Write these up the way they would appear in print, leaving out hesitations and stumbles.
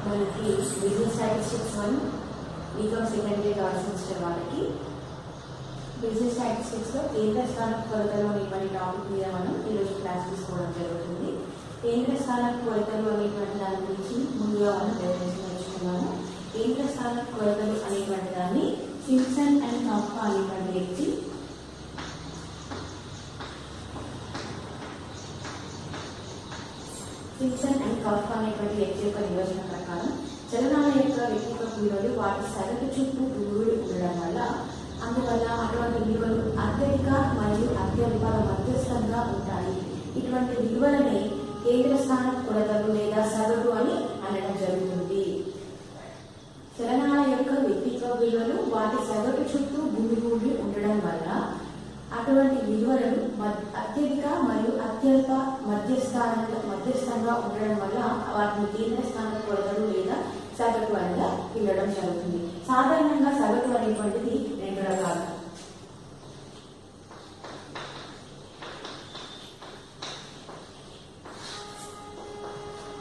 మనకి business statistics 1 BCom second year third semester వాళ్ళకి business స్టాటిస్టిక్స్లో కేంద్ర స్థాన కొలతలు అనేటువంటి టాపిక్ మీద మనం ఈరోజు క్లాస్ తీసుకోవడం జరుగుతుంది. కేంద్ర స్థాన కొలతలు అనేటువంటి దాని గురించి ముందుగా మనం నేర్చుకున్నాము. కేంద్ర స్థాన కొలతలు అనేటువంటి దాన్ని సింప్సన్ అండ్ కాఫ్కా అనేటువంటి వ్యక్తి అనేటువంటి వ్యక్తి యొక్క నిర్వచనం ప్రకారం చలనాల యొక్క వ్యక్తిగత విలువలు వాటి సగటు చుట్టూ దూరుడు ఉండడం వల్ల అందువల్ల అటువంటి విలువలు అత్యధిక మరియు అత్యల్ప మధ్యస్థంగా ఉంటాయి. ఇటువంటి విలువలనే కేంద్ర స్థాన కొలతలు లేదా సగటు అని అనడం జరుగుతుంది. చలనాల యొక్క వ్యక్తిగత విలువలు వాటి సగటు చుట్టూ గుమిగూడి ఉండడం వల్ల అటువంటి విలువలను అత్యధిక మరియు అత్యల్ప మధ్యస్థంగా ఉండడం వల్ల వాటిని కేంద్ర స్థాన కొలతలు లేదా సగటు అని పిలవడం జరుగుతుంది. సాధారణంగా సగటు అనేటువంటిది 2 రకాలు.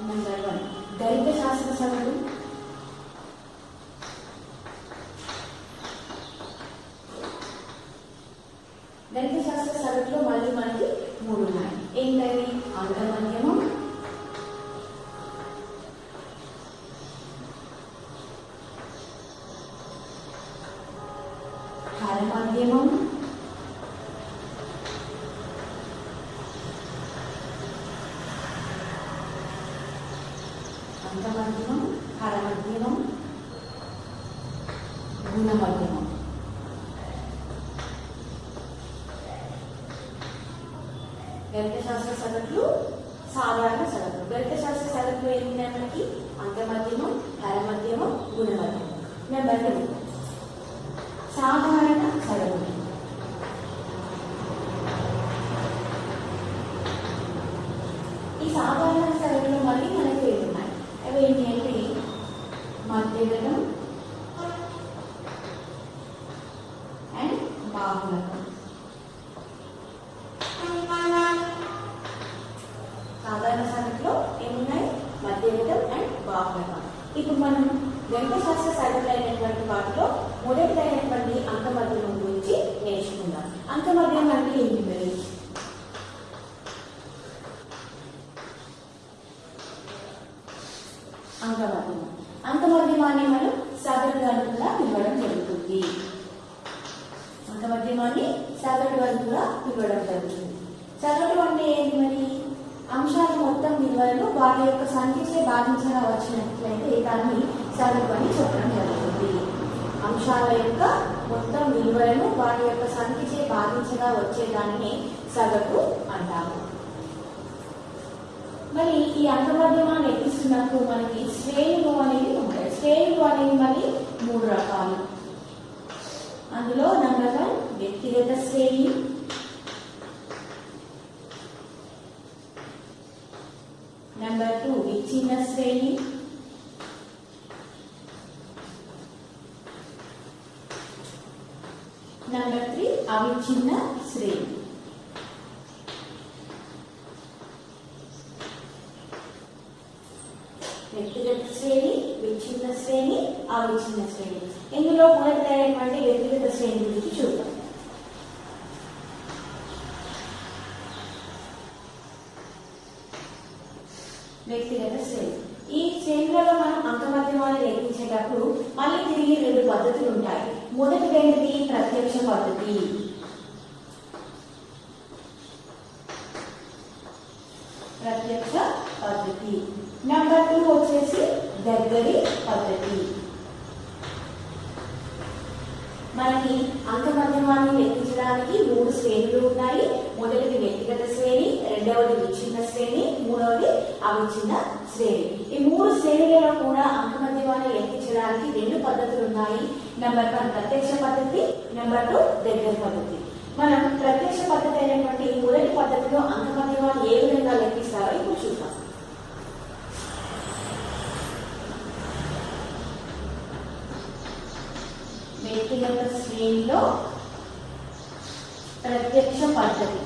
నెంబర్ 1 గణిత శాస్త్ర సగటు, గణిత శాస్త్ర సగటులో మళ్ళీ మనకి 3 ఉన్నాయి. ఏంటవి? అంగమధ్యమం, హరమధ్యమం, అంగమధ్యమం, హరమధ్యమం, గుణమధ్యమం. గణిత శాస్త్ర సగట్లు, సాధారణ సగట్లు. గణిత శాస్త్ర సగట్లు ఏమున్నాయి మనకి? అంగమధ్యమం, హరమధ్యమం, గుణమధ్యమం. నెంబర్ 2 సాధారణ సగటు. ఈ సాధారణ సగటులో మళ్ళీ మనకి ఏమున్నాయి? అవి ఏంటి అంటే మధ్యగతం అండ్ బాహుళకం. సాధారణ సగటులో ఏమున్నాయి? మధ్యగతం అండ్ బాహుళకం. ఇప్పుడు మనం గణిత శాస్త్ర సగటులు అయినటువంటి వాటిలో మొదటిదైనటువంటి అంకమధ్యమం గురించి నేర్చుకుందాం. అంకమధ్యమం అంటే ఏంటి మరి? అంకమధ్యమాన్ని మనం సగటు అని కూడా పిలవడం జరుగుతుంది. అంకమధ్యమాన్ని సగటు అని కూడా పిలవడం జరుగుతుంది. సగటు అంటే ఏంటి మరి? అంశాల మొత్తం విలువలను వాటి యొక్క సంఖ్యచే భాగించగా వచ్చినట్లయితే దాన్ని సగటు అని చెప్పడం జరుగుతుంది. అంశాల యొక్క మొత్తం విలువలను వాటి యొక్క సంఖ్యచే భాగించగా వచ్చేదాన్ని సగటు అంటారు. మరి ఈ అంకమధ్యమాన్ని లెక్కిస్తున్నప్పుడు మనకి శ్రేణులు అనేవి ఉంటాయి. శ్రేణులు అనేవి మరి 3 రకాలు. అందులో నెంబర్ 1 వ్యక్తిగత శ్రేణి, నెంబర్ 2 విచ్ఛిన్న శ్రేణి, నెంబర్ 3 అవిచ్ఛిన్న శ్రేణి. వ్యక్తిగత శ్రేణి, విచ్ఛిన్న శ్రేణి, అవిచ్ఛిన్న శ్రేణి. ఇందులో మొదటిదైనటువంటి వ్యక్తిగత శ్రేణి గురించి చూద్దాం. వ్యక్తిగత శ్రేణి. ఈ శ్రేణులలో మనం అంకమధ్యమాన్ని లెక్కించేటప్పుడు మళ్ళీ తిరిగి 2 పద్ధతులు ఉంటాయి. మొదటిదైనది ప్రత్యక్ష పద్ధతి. నెంబర్ 2 వచ్చేసి దగ్గరి పద్ధతి. మనకి అంకమధ్యమాన్ని లెక్కించడానికి 3 శ్రేణులు ఉన్నాయి. మొదటిది వ్యక్తిగత శ్రేణి, రెండవది విచ్ఛిన్న శ్రేణి, మూడవది అవిచ్ఛిన్న శ్రేణి. ఈ 3 శ్రేణులలో కూడా అంకమధ్యమాన్ని లెక్కించడానికి 2 పద్ధతులు ఉన్నాయి. నెంబర్ 1 ప్రత్యక్ష పద్ధతి, నెంబర్ 2 దగ్గరి పద్ధతి. మనం ప్రత్యక్ష పద్ధతి అయినటువంటి మొదటి పద్ధతిలో అంకమధ్యమాన్ని ఏ విధంగా లెక్కిస్తారో ఇప్పుడు చూద్దాం. వ్యక్తిగత శ్రేణిలో ప్రత్యక్ష పద్ధతి.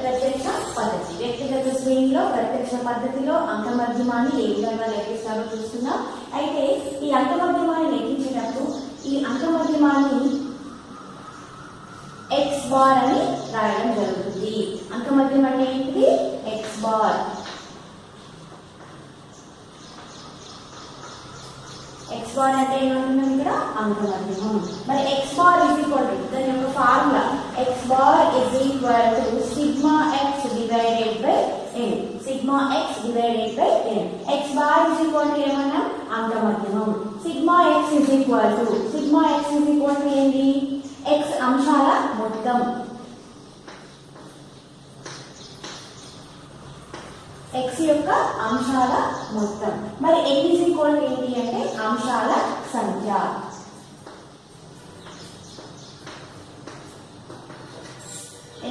ప్రత్యక్ష పద్ధతి. వ్యక్తిగత శ్రేణిలో ప్రత్యక్ష పద్ధతిలో అంకమధ్యమాన్ని ఏ విధంగా లెక్కిస్తారో చూస్తున్నాం. అయితే ఈ అంకమధ్యమాన్ని లెక్కించేటప్పుడు ఈ అంకమధ్యమాన్ని ఎక్స్ బార్ అని రాయడం జరుగుతుంది. అంకమధ్యం అంటే ఏంటిది? X bar. ఎక్స్ బార్ అంటే ఏమంటున్నాం ఇక్కడ? అంకమధ్యమం. మరి x bar is equal to దాని యొక్క formula x bar is equal to sigma x divided by n. Sigma x divided by n. X bar is equal to ఏమన్నా? అంకమధ్యమం. Sigma x is equal to ఏంటి? X అంశాల మొత్తం. x యొక్క అంశాల మొత్తం. మరి n ఇస్ ఈక్వల్ టు ఏంటి అంటే అంశాల సంఖ్య.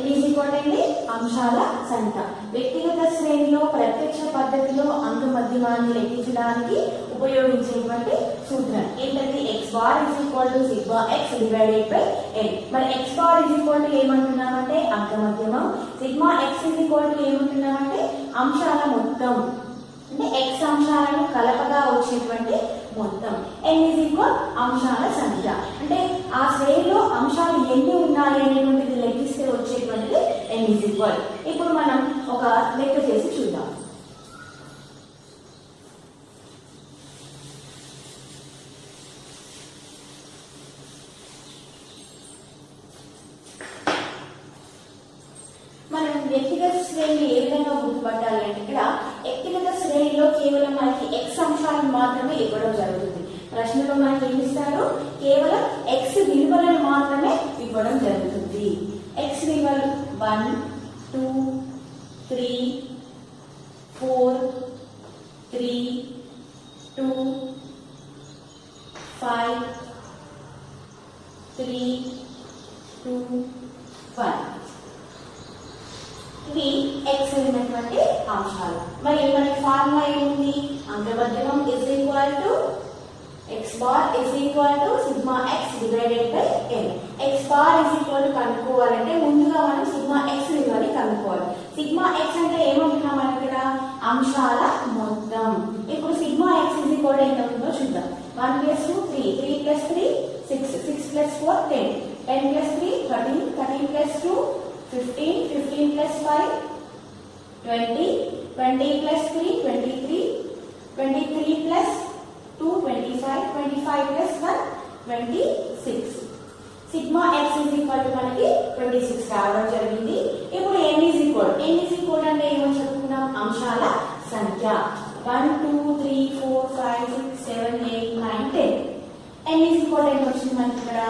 n ఇస్ ఈక్వల్ టు ఏంటి? అంశాల సంఖ్య. వ్యక్తిగత శ్రేణిలో ప్రత్యక్ష పద్ధతిలో అంకమధ్యమాన్ని లెక్కించడానికి ఉపయోగించేటువంటి సూత్రం ఏంటంటే x bar is equal to sigma x divided by n. మరి x bar is equal to ఏమంటున్నామంటే అంకమధ్యమం. Sigma x is equal to ఏమంటున్నామంటే అంశాల మొత్తం. అంటే ఎక్స్ అంశాలను కలపగా వచ్చేటువంటి మొత్తం. n ఇస్ ఈక్వల్ అంశాల సంఖ్య. అంటే ఆ శ్రేణిలో అంశాలు ఎన్ని ఉన్నాయి అనేటువంటిది లెక్కిస్తే వచ్చేటువంటిది n ఇస్ ఈక్వల్. ఇప్పుడు మనం ఒక లెక్క చేసి చూద్దాం. మనం వ్యక్తిగత శ్రేణి ఏ విధంగా గుర్తుపట్టాలి అంటే ఇక్కడ వ్యక్తిగత శ్రేణిలో కేవలం మనకి ఎక్స్ అంశాలను మాత్రమే ఇవ్వడం జరుగుతుంది. ప్రశ్నలో మనకి ఏమి ఇస్తారు? కేవలం ఎక్స్ విలువలను మాత్రమే ఇవ్వడం జరుగుతుంది. ఎక్స్ విలువలు 1 2 3 4 3 2 5 3 2 1 ఇవి ఎక్స్ అయినటువంటి అంశాలు. మరి మనకి ఫార్ములా ఏముంది? అంకమధ్యమం is equal to x bar is equal to sigma x divided by n. X bar is equal to కనుక్కోవాలంటే ముందుగా మనం సిగ్మా ఎక్స్ విలువని కనుక్కోవాలి. సిగ్మా ఎక్స్ అంటే ఏమంటున్నాం మనం ఇక్కడ? అంశాల మొత్తం. ఇప్పుడు sigma x is equal to ఎంత ఉందో చూద్దాం. 1 + 2 3 3 + 3 6 6 + 4 10 10 + 3 13 13 + 2 15 15 + 5 20 20 + 3 23 23 + 2 25 25 + 1 26. Sigma x is equal to మనకి 26 రావడం జరిగింది. ఇప్పుడు n ఇస్ ఈక్వల్ అంటే ఏమో చెప్పుకున్నాం? అంశాల సంఖ్య. 1 2 3 4 5 6 7 8 9 10. n ఇస్ ఈక్వల్ ఎంత వచ్చింది మనకి ఇక్కడ?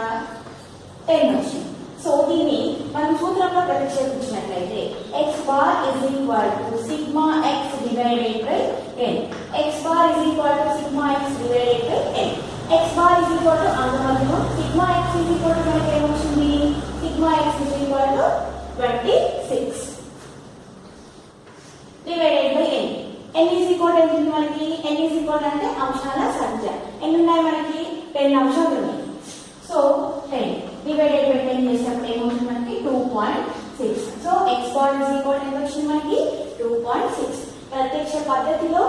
10 వచ్చింది. సో దీన్ని మనం సూత్రంలో ప్రతిక్షేపించినట్లయితే x bar is equal to sigma x divided by n. X bar is equal to sigma x divided by n. X bar is equal to అంకమధ్యమం. Sigma x is equal to మనకి ఏమొచ్చింది? Sigma x is equal to 26 divided by n. n is equal to ఎంత మనకి? n is equal అంటే అంశాల సంఖ్య. ఎన్ని ఉన్నాయి మనకి? 10 అంశాలు ఉన్నాయి. సో 10 డివైడెడ్ బై 10 చేసినప్పుడు ఏమవుతుంది మనకి? 2.6. So X bar is equal ఎంత వచ్చింది మనకి? 2.6. ప్రత్యక్ష పద్ధతిలో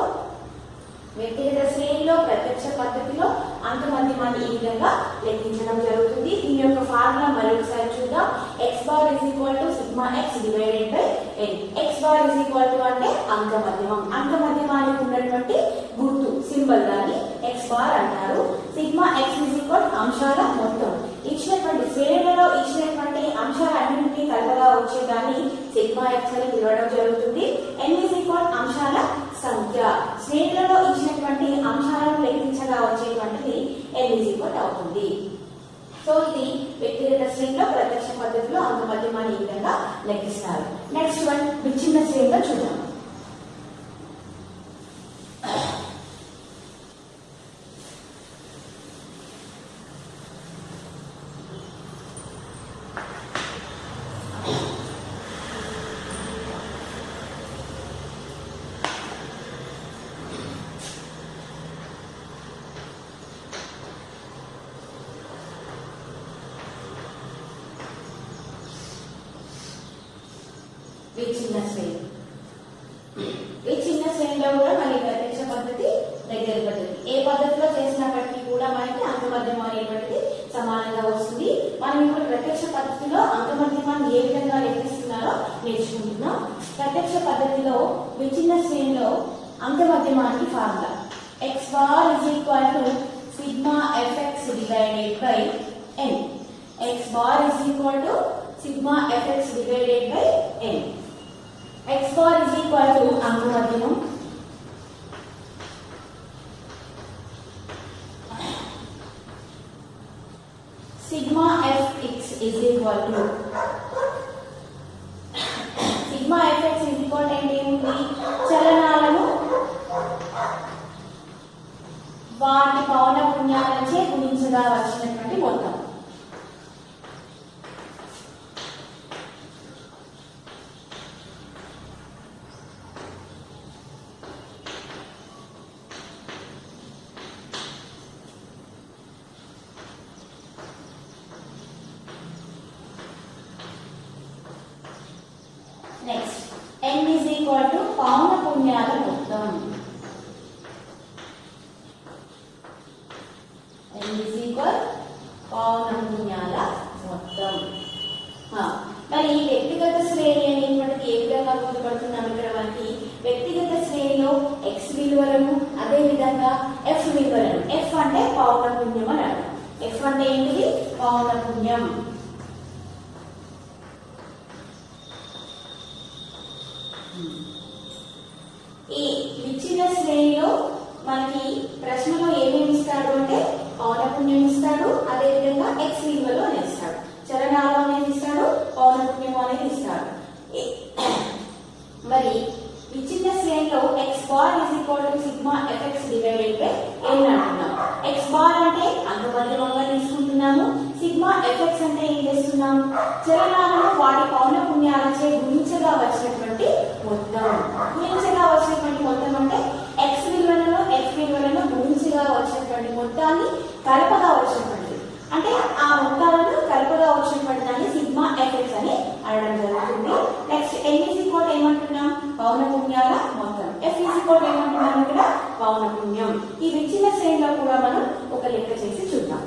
వ్యక్తిగత శ్రేణిలో ప్రత్యక్ష పద్ధతిలో అంకమధ్యమాన్ని ఈ విధంగా లెక్కించడం జరుగుతుంది. దీని యొక్క ఫార్ములా మరొకసారి చూద్దాం. X bar is equal to sigma x divided by n. X bar is equal to అంటే అంకమధ్యమం. అంకమధ్యమానికి ఉన్నటువంటి గుర్తు సింబల్ దాన్ని ఎక్స్ బార్ అంటారు. సిగ్మా ఎక్స్ ఇస్ ఈక్వల్ అంశాల మొత్తం. ఇచ్చినటువంటి శ్రేణులలో ఇచ్చినటువంటి అంశాలన్నింటినీ కలపగా వచ్చేదాన్ని సిగ్మా ఎక్స్ అని పిలవడం జరుగుతుంది. n ఇస్ ఈక్వల్ అంశాల సంఖ్య. శ్రేణులలో ఇచ్చినటువంటి అంశాలను లెక్కించగా వచ్చేటువంటిది n ఇస్ ఈక్వల్ అవుతుంది. సో ఇది వ్యక్తిగత శ్రేణిలో ప్రత్యక్ష పద్ధతిలో అంకమధ్యమాన్ని ఈ విధంగా లెక్కిస్తారు. నెక్స్ట్ వన్ విచ్ఛిన్న శ్రేణిలో చూద్దాం. విచ్ఛిన్న శ్రేణి. విచ్ఛిన్న శ్రేణిలో కూడా మళ్ళీ ప్రత్యక్ష పద్ధతి, దగ్గర పద్ధతి. ఏ పద్ధతిలో చేసినప్పటికీ కూడా మనకి అంకమధ్యమం అనేటువంటిది సమానంగా వస్తుంది. మనం ఇప్పుడు ప్రత్యక్ష పద్ధతిలో అంకమధ్యమాన్ని ఏ విధంగా లెక్కిస్తున్నారో నేర్చుకుంటున్నాం. ప్రత్యక్ష పద్ధతిలో విచ్ఛిన్న శ్రేణిలో అంకమధ్యమానికి formula x bar is equal to sigma fx divided by n. X bar is equal to sigma fx divided by n. X bar is equal to అంకమధ్యమం sigma fx is equal to sigma fx is equal to అంటే ఏమిటి? చలనాలను వాటి పౌన పుణ్యాలచే గుణించగా వచ్చినటువంటి మొత్తం. Next n is equal to పౌన పుణ్యాల మొత్తం. n is equal పౌన పుణ్యాల మొత్తం. మరి ఈ వ్యక్తిగత శ్రేణి అనేటువంటిది ఏ విధంగా గుర్తుపడుతున్నాం? ఇక్కడ మనకి వ్యక్తిగత శ్రేణిలో x విలువలను, అదే విధంగా f విలువలను. f అంటే పౌన పుణ్యం అని అర్థం. f అంటే ఏంటిది? పౌన పుణ్యం. ఈ విచ్ఛిన్న శ్రేణిలో మనకి ప్రశ్నలో ఏమేమి ఇస్తాడు అంటే పౌనపుణ్యం ఇస్తాడు, అదే విధంగా x విలువలు అనేది ఇస్తాడు, చలనాలు అనేది ఇస్తాడు, పౌనపుణ్యం అనేది ఇస్తాడు. మరి విచ్ఛిన్న శ్రేణిలో x bar is equal to sigma fx divided by n అంటున్నాం. x bar అంటే అంకమధ్యమంగా తీసుకుంటున్నాము. సిగ్మా fx అంటే ఏం చేస్తున్నాం? చలనాలను వాటి పౌనపుణ్యాలచే గుణించగా వచ్చినటువంటి మొత్తం. గుణించగా వచ్చినటువంటి మొత్తం అంటే x విలువలను f విలువలను గుణించగా వచ్చినటువంటి మొత్తాన్ని కలపగా వచ్చినటువంటి, అంటే ఆ మొత్తాలను కలపగా వచ్చినటువంటి దాన్ని సిగ్మా fx అని అనడం జరుగుతుంది. Next n is equal to ఏమంటున్నాం? పౌనపుణ్యాల మొత్తం. f is equal to ఏమంటున్నాం? ఇక్కడ పౌనపుణ్యం. ఈ విచ్ఛిన్న శ్రేణిలో కూడా మనం ఒక లెక్క చేసి చూద్దాం.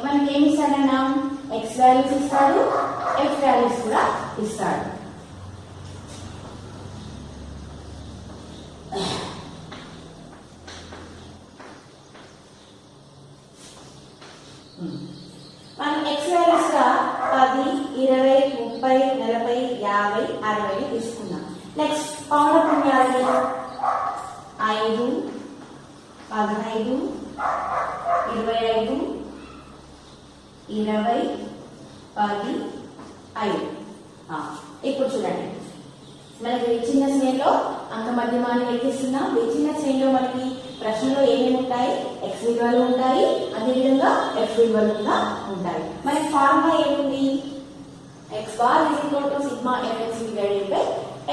మనకి ఏమి ఇస్తాడన్నా? x వాల్యూస్ ఇస్తాడు, f వాల్యూస్ కూడా ఇస్తాడు. మనం x వాల్యూస్ గా 10, 20, 30, 40, 50, 60 తీసుకున్నాం. నెక్స్ట్ పౌనపుణ్యాలని 5, 15, 25, 20, 10, 5. ఇప్పుడు చూడండి, మనకి విచ్ఛిన్న శ్రేణిలో అంకమధ్యమాన్ని లెక్కిస్తున్నాం. విచ్ఛిన్న శ్రేణిలో మనకి ప్రశ్నలో ఏమేమి ఉంటాయి? x విలువలు ఉంటాయి, అదేవిధంగా f విలువలు కూడా ఉంటాయి. మనకి ఫార్ములా ఏముంది? x bar is equal to sigma fx divided by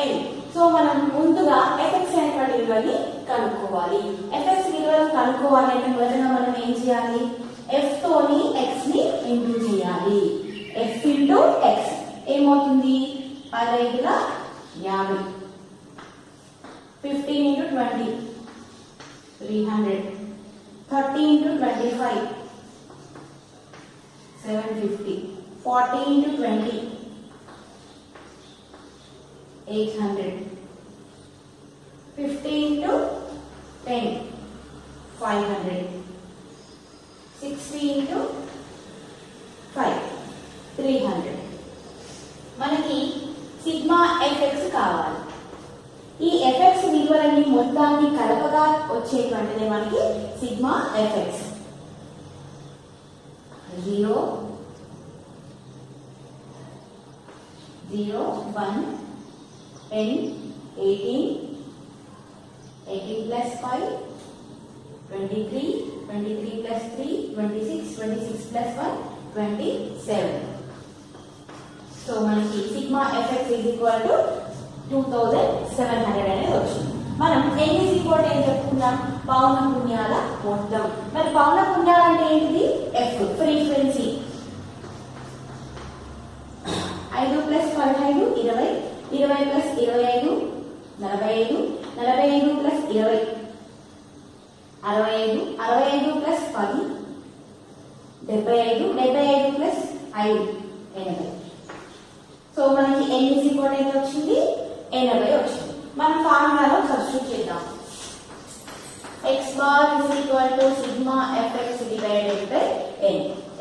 n. So మనం ముందుగా fx అనేటువంటి విలువని కనుక్కోవాలి. fx విలువను కనుక్కోవాలి అంటే మొదటగా మనం ఏం చేయాలి? f తోని x ని ఇంటూ చేయాలి. f ఇంటూ x ఏమవుతుంది? 15 50, 15 into 20 300, 30 into 25 750, 40 into 20 800, 50 into 10 500, 60 into 5 300. మనకి సిగ్మా fx కావాలి. ఈ fx విలువలని మొత్తాన్ని కలపగా వచ్చేటువంటిది మనకి sigma fx. 0 0 1 10 18 18 plus 5 23 23 plus 3 26 26 plus 1 27. So మనకి sigma F X is equal to 2700 అనేది వచ్చింది. మనం n ఈజ్ ఈక్వల్ టు ఏం చెప్పుకున్నాం, పౌన పున్యాల మొత్తం. మరి పౌన పున్యాలు అంటే ఏంటిది, f ఫ్రీక్వెన్సీ. 5 + 15 20, 20 + 25 45, 45 + 20 65, 65 + 10 75, 75 + 5 80. సో మనకి n ఈజ్ ఈక్వల్ టు ఎంత వచ్చింది, 80 వచ్చింది. మనం ఫార్ములాలో సబ్స్టిట్యూట్ చేద్దాం. x bar is equal to sigma fx divided by n.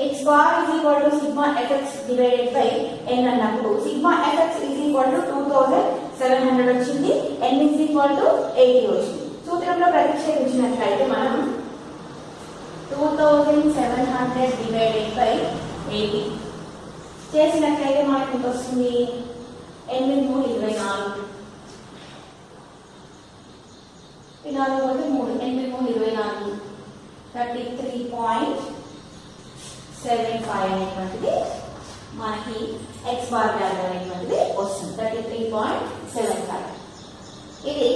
x bar is equal to sigma fx divided by n అన్నప్పుడు sigma fx is equal to 2700 వచ్చింది, n is equal to 80 వచ్చింది. సూత్రంలో ప్రతిక్షేపించినట్లయితే మనం 2700 డివైడెడ్ బై 80 చేసినట్లయితే మనకి ఎంత వస్తుంది, 8 × 3 24, 4 × 3 8 × 3 24, 33.75 అనేటువంటిది మనకి x బార్ వాల్యూ అనేటువంటిది వస్తుంది, 33.75. ఇది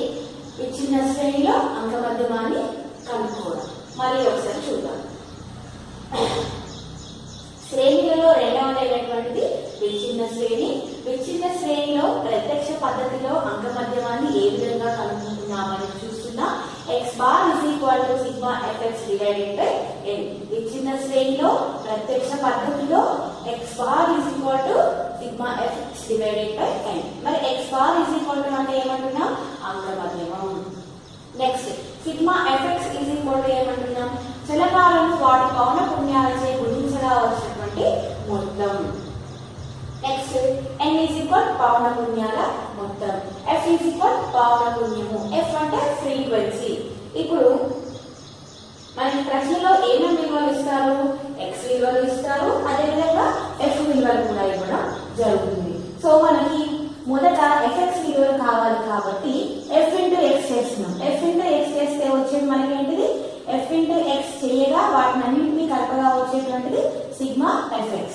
ఇచ్చిన శ్రేణిలో అంకమధ్యమాన్ని కనుక్కోవడం. మరి ఒకసారి చూద్దాం. శ్రేణులలో రెండవదైనటువంటిది విచ్ఛిన్న శ్రేణి. విచ్ఛిన్న శ్రేణిలో ప్రత్యక్ష పద్ధతిలో అంకమధ్యమాన్ని ఏ విధంగా కనుక్కుంటున్నామని చూస్తున్నా. x bar is equal to sigma fx divided by n. విచ్ఛిన్న శ్రేణిలో ప్రత్యక్ష పద్ధతిలో x bar is equal to sigma fx divided by n. మరి x bar is equal to అంటే ఏమంటున్నాం, అంకమధ్యమం. Next sigma fx is equal to ఏమంటున్నాం, చలకాలను వాటి పౌన పున్యాలచే గుణించగా వచ్చినటువంటి మొత్తం. నెక్స్ట్ n ఈజ్ ఈక్వల్ పౌన పున్యాల మొత్తం, f ఈజ్ ఈక్వల్ పౌన పున్యము. f అంటే ఫ్రీక్వెన్సీ. ఇప్పుడు మనకి ప్రశ్నలో ఏమేమి విలువలు ఇస్తారు, x విలువలు ఇస్తారు, అదేవిధంగా f విలువలు కూడా ఇవ్వడం జరుగుతుంది. సో మనకి మొదట fx విలువలు కావాలి కాబట్టి f × x చేస్తున్నాం. f × x చేస్తే వచ్చేది మనకి ఏంటిది, f × x చేయగా వాటిని అన్నింటినీ కలపగా వచ్చేటువంటిది sigma fx.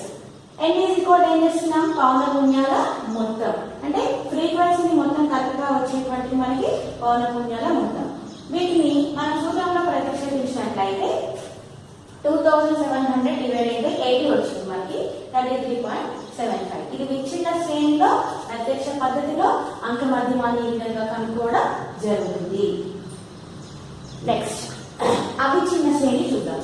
n is equal ఏం చేస్తున్నాం, పౌన పున్యాల మొత్తం, అంటే ఫ్రీక్వెన్సీని మొత్తం కలపగా వచ్చేటువంటిది మనకి పౌన పున్యాల మొత్తం. వీటిని మనం సూత్రంలో ప్రతిక్షేపించినట్లయితే 2700 డివైడెడ్ బై 80 వచ్చింది మనకి, 33.75. ఇది విచ్ఛిన్న శ్రేణిలో ప్రత్యక్ష పద్ధతిలో అంకమధ్యమాన్ని ఈ విధంగా కనుక్కోవడం జరుగుతుంది. నెక్స్ట్ అవిచ్ఛిన్న శ్రేణి చూద్దాం.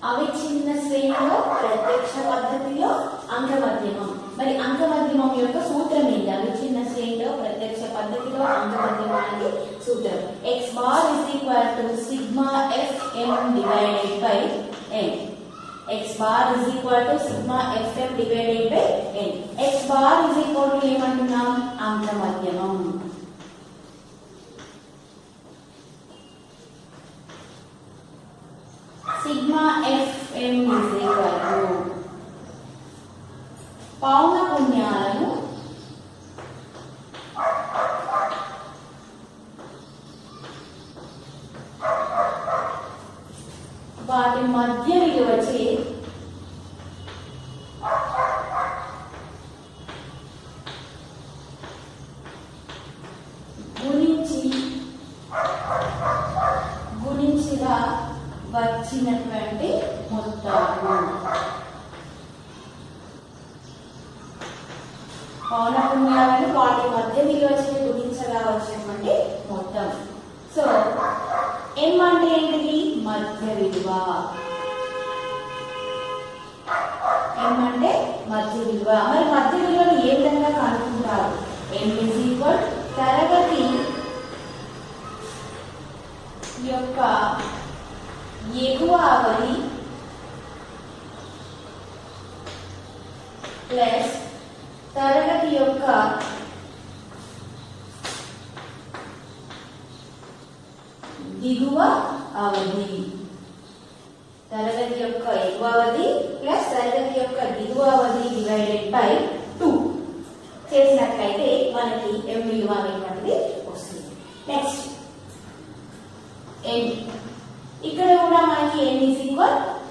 అవిచ్ఛిన్న శ్రేణిలో ప్రత్యక్ష పద్ధతిలో అంకమధ్యమం. మరి అంకమధ్యమం యొక్క సూత్రం ఏంటి, అవిచ్ఛిన్న శ్రేణిలో ప్రత్యక్ష పద్ధతిలో అంకమధ్యమానికి సూత్రం x bar is equal to sigma fm divided by n. x bar is equal to sigma fm divided by n. x bar is equal to ఏమంటున్నాం, అంకమధ్యమం. Sigma fm is equal to పౌన పున్యాలను వాటి మధ్య విలువచే గుణించిగా వచ్చినటువంటి మొత్తాలు. పౌన పున్యాలను వాటి మధ్య విలువచే గుణించగా వచ్చినటువంటి మొత్తం. సో m అంటే ఏంటిది, మధ్య విలువ. m m అంటే మధ్య విలువ. మరి మధ్య విలువను ఏ విధంగా కనుక్కుంటారు? m తరగతి యొక్క ఎగువ అవధి ప్లస్ తరగతి యొక్క దిగువ అవధి. తరగతి యొక్క ఎగువ అవధి ప్లస్ తరగతి యొక్క దిగువ అవధి డివైడెడ్ బై 2 చేసినట్లయితే మనకి m విలువ అనేటువంటిది వస్తుంది. Next n. ఇక్కడ కూడా మనకి n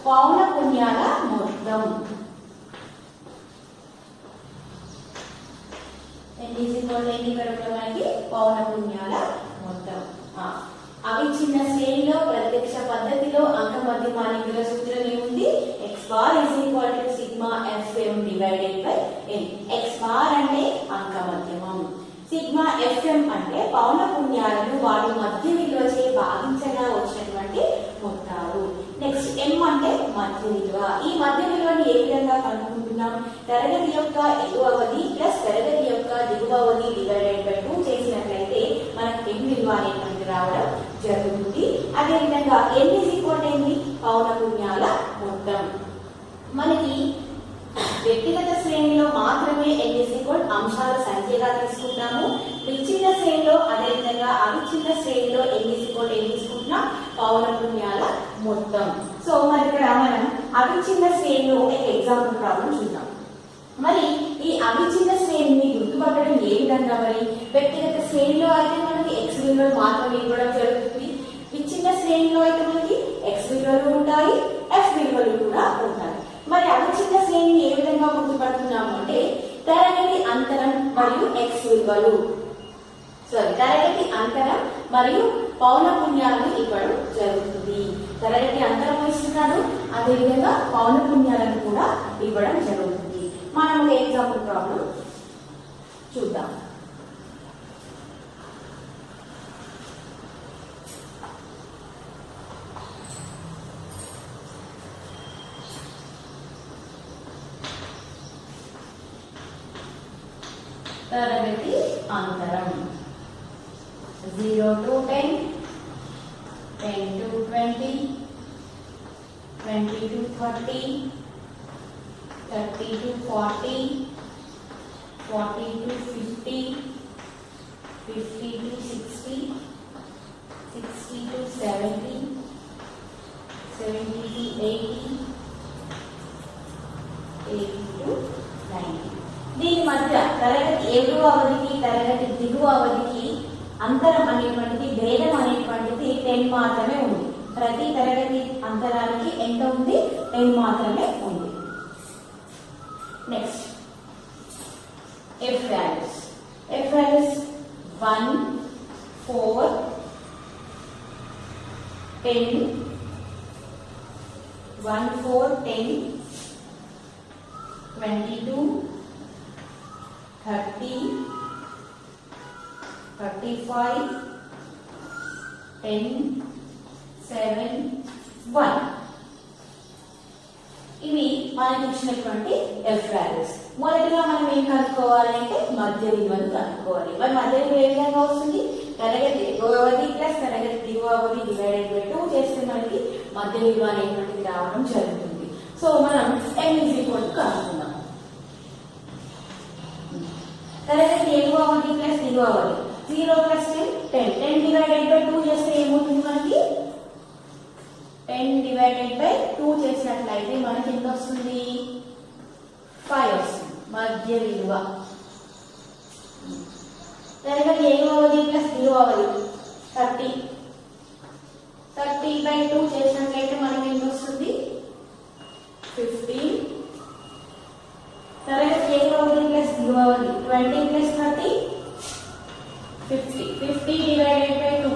పౌన పున్యాల మొత్తం. ఇక్కడ మనకి పౌన పున్యాల మొత్తం. అవిచ్ఛిన్న శ్రేణిలో ప్రత్యక్ష పద్ధతిలో అంక మధ్యమానికి సూత్రం ఏముంది? x bar sigma fm divided by n. x bar అంటే అంక మధ్యమం, సిగ్మా fm అంటే పౌన పున్యాలను వాటి మధ్య విలువచే భాగించగా వచ్చినటువంటి మొత్తాలు. నెక్స్ట్ m అంటే మధ్య విలువ. ఈ మధ్య విలువని ఏ విధంగా కనుక్కుంటున్నాం? తరగతి యొక్క ఎగువ అవధి ప్లస్ తరగతి యొక్క దిగువ అవధి డివైడెడ్ బై 2 చేసినట్లయితే మనకు m విలువ అనేటువంటి రావడం జరుగుతుంది. అదే విధంగా n ఏంటి? పౌన పున్యాల మొత్తం. మనకి వ్యక్తిగత శ్రేణిలో మాత్రమే n అంశాల సంఖ్యగా తీసుకుంటాము. విచ్ఛిన్న శ్రేణిలో అదే విధంగా అవిచ్ఛిన్న శ్రేణిలో n ఏం తీసుకుంటున్నాం? పౌన పున్యాల మొత్తం. సో మరి ఇక్కడ మనం అవిచ్ఛిన్న శ్రేణిలో ఒక ఎగ్జాంపుల్ ప్రాబ్లం చూద్దాం. మరి ఈ అవిచ్ఛిన్న శ్రేణిని గుర్తుపట్టడం ఏ విధంగా? మరి వ్యక్తిగత శ్రేణిలో అయితే మనకి x విలువలు మాత్రమే ఇవ్వడం జరుగుతుంది. విచ్ఛిన్న శ్రేణిలో అయితే మనకి x విలువలు ఉంటాయి, f విలువలు కూడా ఉంటాయి. మరి అవిచ్ఛిన్న శ్రేణిని ఏ విధంగా గుర్తుపడుతున్నాము అంటే తరగతి అంతరం మరియు x విలువలు తరగతి అంతరం మరియు పౌన పున్యాలను ఇవ్వడం జరుగుతుంది. తరగతి అంతరం ఇస్తున్నాడు, అదేవిధంగా పౌన పున్యాలను కూడా ఇవ్వడం జరుగుతుంది. మనం ఒక ఎగ్జాంపుల్ ప్రాబ్లం చూద్దాం. తరగతి అంతరం 0 to 10, 10 to 20, 20 to 30, 30 to 40, 40 to 50, 50 to 60, 60 to 70, 70 to 80, 80 to 90. దీని మధ్య తరగతి ఎగువ అవధికి తరగతి దిగువ అవధికి అంతరం అనేటువంటిది భేదం అనేటువంటిది 10 మాత్రమే ఉంది. ప్రతి తరగతి అంతరానికి ఎంత ఉంది? 10 మాత్రమే ఉంది. Next f values 1, 4, 10, 1, 4, 10, 22, 30, 35, 10, 7, 1. ఇవి మనకి ఇచ్చినటువంటి ఎఫ్ వాల్యూస్. మొదటిగా మనం ఏం కనుక్కోవాలంటే మధ్య విలువను కనుక్కోవాలి. మరి మధ్య విలువ ఏ విధంగా వస్తుంది? తరగతి ఎగువ అవధి ప్లస్ తరగతి దిగువ అవధి డివైడెడ్ బై 2 చేస్తే మనకి మధ్య విలువ అనేటువంటిది రావడం జరుగుతుంది. సో మనం m కనుక్కుందాం. తరగతి ఎగువ అవధి ప్లస్ దిగువ అవధి 0 ప్లస్ 10, 10 డివైడెడ్ బై 2 చేస్తే ఏమవుతుంది? మనకి 10 డివైడెడ్ బై 2 చేసినట్లయితే మనకి ఎంత వస్తుంది? 5 వస్తుంది మధ్య విలువ. తరగతి ఎగువ అవధి ప్లస్ దిగువ అవధి 30, 30 బై 2 చేసినట్లయితే మనకి ఎంత వస్తుంది? 15. తరగతి ఎగువ అవధి ప్లస్ దిగువ అవధి 20 plus 30, 50. 50 divided by 2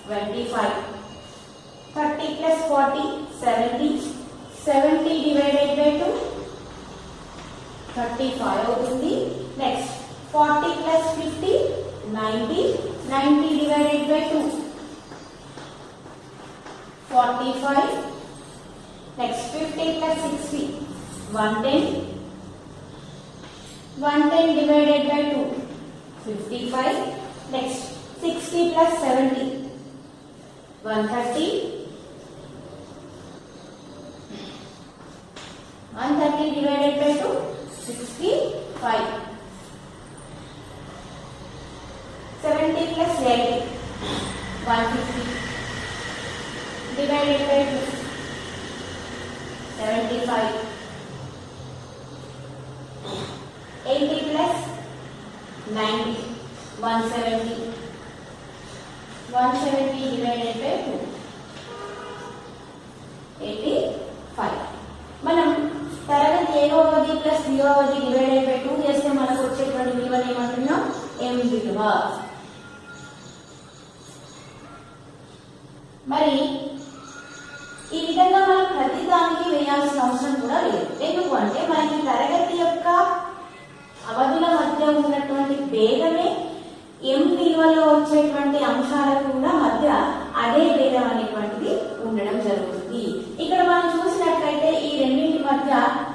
25. 30 plus 40, 70. 70 divided by 2, 35 అవుతుంది. Next 40 plus 50, 90. 90 divided by 2, 45. Next 50 plus 60 110. 110 divided by 2 55. Next 60 plus 70 130. 130 divided by 2 65. 70 plus 80 150 divided by 2 75. 80 plus 90 170. 170 divided by 2 85. మనం తరగతి ఏవది ప్లస్ బివది డివైడెడ్ బై 2 చేస్తే మనకు వచ్చేటువంటి విలువని ఏమంటున్నాం m విలువ. మరి ఈ విధంగా మనం ప్రతి దానికి వేయాల్సిన అవసరం కూడా లేదు. ఎందుకంటే మనకి తరగతి యొక్క అవధుల మధ్య ఉన్నటువంటి భేదమే m విలువలో వచ్చేటువంటి అంశాలకు కూడా మధ్య అదే భేదం అనేటువంటిది ఉండడం జరుగుతుంది. ఇక్కడ మనం చూసినట్లయితే ఈ రెండింటి మధ్య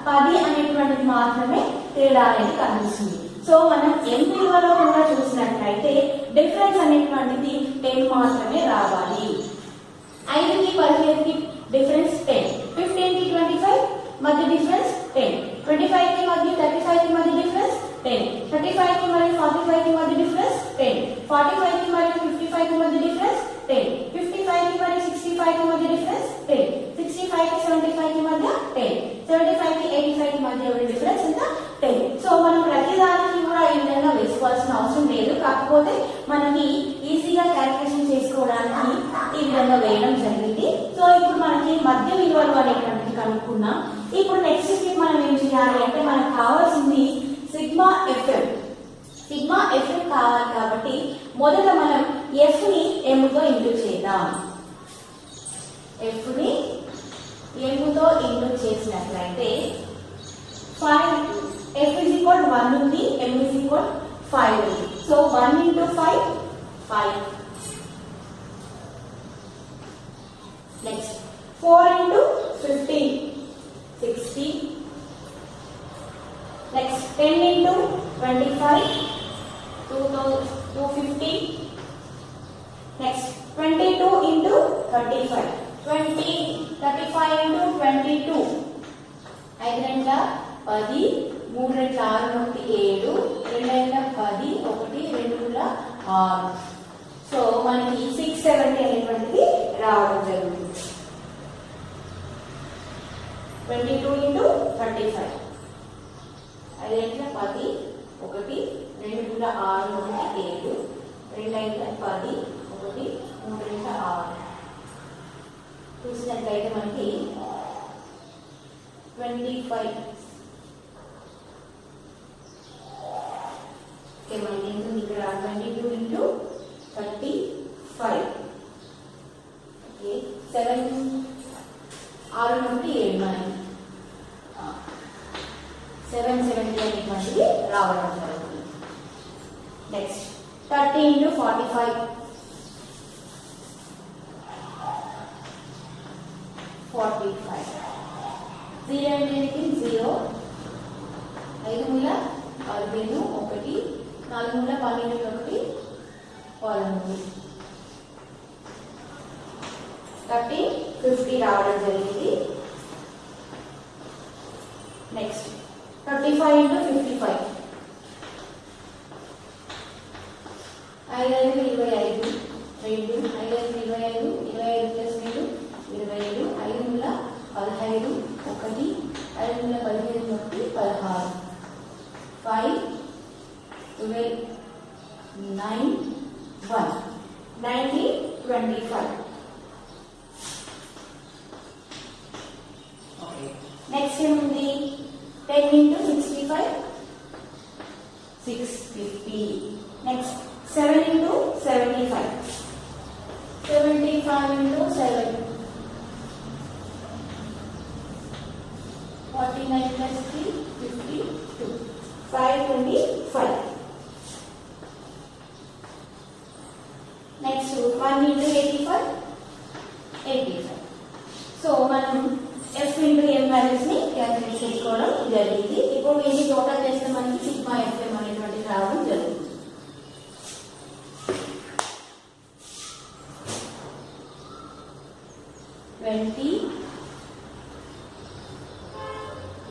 10 అనేటువంటిది మాత్రమే తేడా అనేది కనిపిస్తుంది. సో మనం m విలువలో కూడా చూసినట్లయితే డిఫరెన్స్ అనేటువంటిది 10 మాత్రమే రావాలి. 5కి 15కి డిఫరెన్స్ 10, 15కి 25 మధ్య డిఫరెన్స్ 10, 25కి మరియు 35కి మధ్య డిఫరెన్స్ 10, 35కి మరియు 45కి మధ్య డిఫరెన్స్ 10, 45కి మరియు 55కి మధ్య డిఫరెన్స్ 10, 55కి మరియు 65కి మధ్య డిఫరెన్స్ 10, 65కి 75కి మధ్య 10, 75కి 85కి మధ్య డిఫరెన్స్ ఎంత 10. సో మనం ప్రతి దానికి కూడా ఈ విధంగా వేసుకోవాల్సిన అవసరం లేదు. కాకపోతే మనకి ఈజీగా క్యాలిక్యులేషన్ చేసుకోవడానికి ఈ విధంగా వేయడం జరిగింది. సో ఇప్పుడు మనకి మధ్య విలువలు అనేటువంటిది కనుక్కున్నాం. ఇప్పుడు నెక్స్ట్ స్టెప్ మనం ఏం చేయాలి అంటే మనకు కావాల్సింది సిగ్మా ఎఫ్ఎం. సిగ్మా ఎఫ్ఎం కావాలి కాబట్టి మొదట మనం ఎఫ్ ని m తో ఇంటూ చేద్దాం. ఎఫ్ ని m తో ఇంటూ చేసినట్లయితే 5 f is equal 1 ఉంది, m is equal 5 ఉంది. So 1 into 5 5. Next 4 into 15 60. Next 10 into 25 250. Next 22 into 35 35 into 22 5 రెండ్ల 10 3 రెండ్ల 6 7 2 రెండ్ల 10 1 2 6. So మనకి 670 అనేటువంటిది రావడం జరుగుతుంది. 22 into 35 5 రెండ్ల 10 1 2 6 7 2 రెండ్ల 10 1 3 రెండ్ల 6 చూసినట్లయితే మనకి 25 ఓకే మనకి ఎంత ఇక్కడ 22 into 35 ఓకే 7 6 నుండి 7 9 770 అనేటువంటిది రావడం జరుగుతుంది. నెక్స్ట్ 30 into 45 45 0 అంటే 0 5 మూల 15 1 4 మూల 12 1 13 30 50 రావడం జరిగింది. నెక్స్ట్ 35 into 55 5 25 2 5 25 25 ప్లస్ 2 27 5 మూల 15 1 5 మూల 15 1 16 5 12 9 1 90 25. ఓకే నెక్స్ట్ ఏముంది 10 into 65 650. Next 7 into 75 75 into 7 49 plus 3 52 525. Next 1 into 85 85. So మనం f జరిగింది. ఇప్పుడు వీటిని టోటల్ చేస్తే మనకి సిగ్మా ఎఫ్ఎం అనేటువంటి రావడం జరుగుతుంది. 20,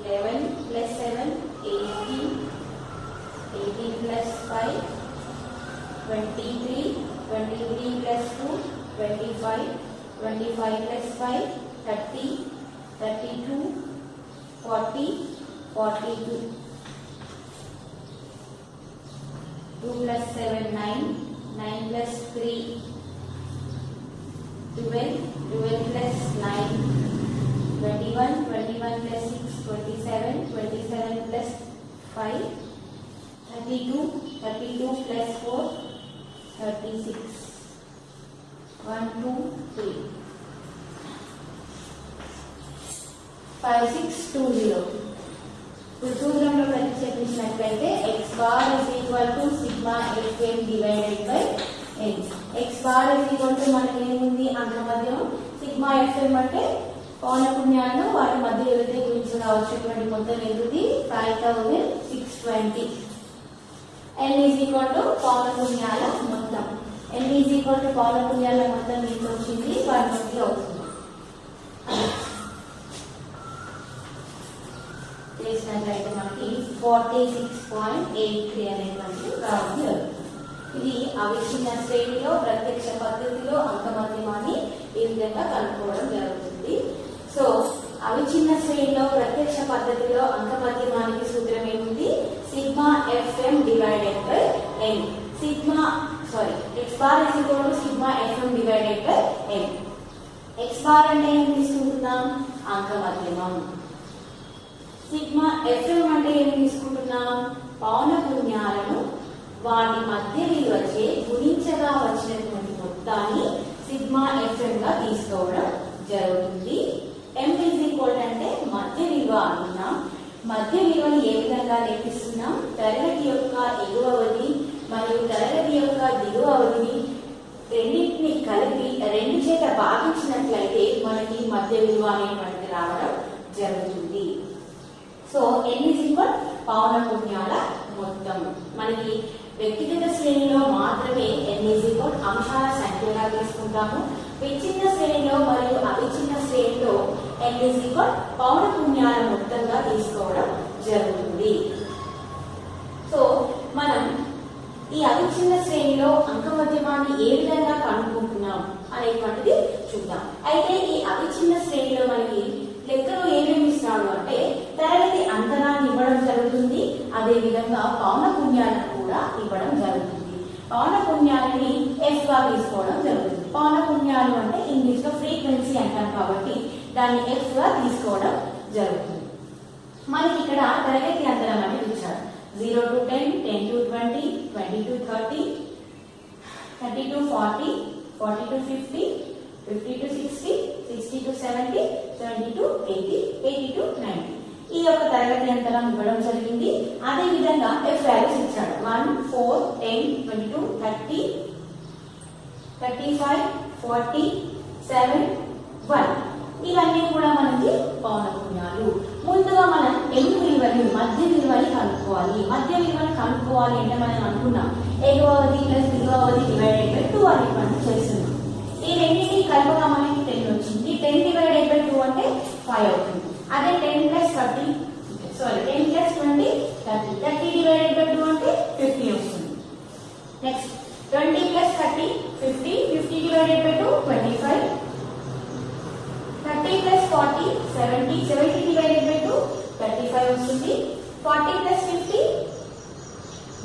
11 plus 7, 18, 18 plus 5, 23, 23 plus 2, 25, 25 plus 5, 30, 32, 40, 42, 2 plus 7, 9, 9 plus 3, 12, 12 plus 9, 21, 21 plus 6, 27, 27 plus 5, 32, 32 plus 4, 36, 1, 2, 3, 5, 6, 2, 0. ఇప్పుడు సూత్రంలో ప్రతిక్షేపించినట్లయితే x bar is equal to sigma fm divided by n. x bar is equal to మనకి ఏముంది అంక మధ్యం సిగ్మా fm అంటే పౌనపున్యాలను వాటి మధ్య ఏదైతే గురించి రావచ్చేటువంటి మొత్తం ఎదుగుది 5620. n is equal to పౌనపున్యాల మొత్తం. n is equal to పౌనపున్యాల మొత్తం మీకు వచ్చింది 120 అవుతుంది. చేసినట్లయితే మనకి 46.83 అనేటువంటి రావడం జరుగుతుంది. ఇది అవిచ్ఛిన్న శ్రేణిలో ప్రత్యక్ష పద్ధతిలో అంకమధ్యమాన్ని ఈ విధంగా కనుక్కోవడం జరుగుతుంది. సో అవిచ్ఛిన్న శ్రేణిలో ప్రత్యక్ష పద్ధతిలో అంకమధ్యమానికి సూత్రం ఏముంది? Sigma F M divided by N. X bar is equal to sigma F M divided by N. X bar అంటే ఏం తీసుకుంటున్నాం? అంకమధ్యమం. సిగ్మా ఎఫ్ఎం అంటే ఏమి తీసుకుంటున్నాం? పౌనపున్యాలను వాటి మధ్య విలువచే గుణించగా వచ్చినటువంటి మొత్తాన్ని సిగ్మా ఎఫ్ఎం గా తీసుకోవడం జరుగుతుంది. ఎం ఈజ్ ఈక్వల్ అంటే మధ్య విలువ అనుకున్నాం. మధ్య విలువని ఏ విధంగా లెక్కిస్తున్నాం? తరగతి యొక్క ఎగువ అవధి మరియు తరగతి యొక్క దిగువ అవధిని రెండింటిని కలిపి 2 చేత భాగించినట్లయితే మనకి మధ్య విలువ అనేటువంటిది రావడం జరుగుతుంది. సో ఎన్ ఈజ్ ఈక్వల్ పౌనపున్యాల మొత్తం. మనకి వ్యక్తిగత శ్రేణిలో మాత్రమే ఎన్ ఈజ్ ఈక్వల్ అంశాల సంఖ్యగా తీసుకుంటాము. విచ్ఛిన్న శ్రేణిలో మరియు అవిచ్ఛిన్న శ్రేణిలో ఎన్ ఈజ్ ఈక్వల్ పౌనపున్యాల మొత్తంగా తీసుకోవడం జరుగుతుంది. సో మనం ఈ అవిచ్ఛిన్న శ్రేణిలో అంకమధ్యమాన్ని ఏ విధంగా కనుక్కుంటున్నాం అనేటువంటిది చూద్దాం. అయితే ఈ అవిచ్ఛిన్న శ్రేణిలో మనకి లెక్కలో ఏమేమి ఇస్తాడు అంటే తరగతి అంతరాన్ని ఇవ్వడం జరుగుతుంది. అదే విధంగా పౌనపున్యాలను కూడా ఇవ్వడం జరుగుతుంది. పౌనపున్యాలని ఎఫ్ గా తీసుకోవడం జరుగుతుంది. పౌనపున్యాలు అంటే ఇంగ్లీష్ లో ఫ్రీక్వెన్సీ అంటాం కాబట్టి దాన్ని ఎఫ్ గా తీసుకోవడం జరుగుతుంది. మనకి ఇక్కడ తరగతి అంతరం అనేది ఇచ్చాడు. 0 to 10, 10 to 20, 20 to 30, 30 to 40, 40 to 50, 50 to 60, 60 to 70, 70 to 80, 80 to 90. ఈ యొక్క తరగతి అంతరం ఇవ్వడం జరిగింది. అదే విధంగా ఎఫ్ వాల్యూస్ ఇచ్చాడు. 1, 4, 10, 22, 30, 35, 40, 7, 1. ఇవన్నీ కూడా మనకి పౌనపున్యాలు. ముందుగా మనం ఎం విలువని మధ్య విలువని కనుక్కోవాలి. మధ్య విలువని కనుక్కోవాలి అంటే మనం అనుకున్నాం ఎగువ అవధి ప్లస్ దిగువ అవధి డివైడెడ్ బై 2 అనేటువంటి చేస్తున్నాం. ఈ రెండింటిని కలపగా మనకి 10 వచ్చింది. 10 డివైడెడ్ బై 2 అంటే 5 అవుతుంది. అదే 10 ప్లస్ 20 30. 30 డివైడెడ్ బై 2 అంటే 50 వస్తుంది. Next 20 plus 30 50. 50 divided by 2 25. 30 plus 40 70. 70 divided by 2 35 వస్తుంది. 40 plus 50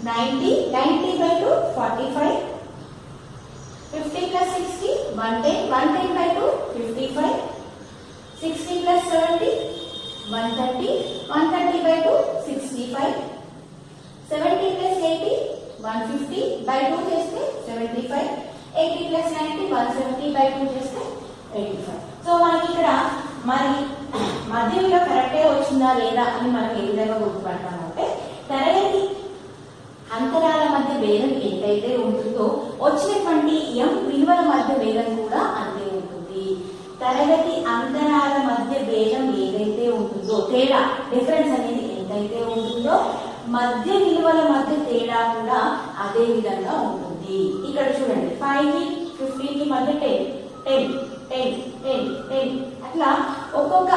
90. 90 by 2 45. 50 plus 60 110. 110 by 2 55. 60 plus 70 130. 130 by 2 65. 70 plus 80 150 by 2 చేస్తే 75. 80 plus 90 170 by 2 చేస్తే 85. సో మనకి ఇక్కడ మరి మధ్య విలువ కరెక్టే వచ్చిందా లేదా అని మనం ఏ విధంగా గుర్తుపడతామంటే తరగతి అంతరాల మధ్య భేదం ఎంతైతే ఉంటుందో వచ్చినటువంటి ఎం విలువల మధ్య భేదం కూడా అంతే ఉంటుంది. తరగతి అంతరాల మధ్య భేదం ఏదైతే ఉంటుందో తేడా డిఫరెన్స్ అనేది ఎంత ఎంతైతే ఉంటుందో మధ్య విలువల మధ్య తేడా కూడా అదే విధంగా ఉంటుంది. ఇక్కడ చూడండి 5 కి 15 కి మధ్య 10 10 10 10 10 అట్లా ఒక్కొక్క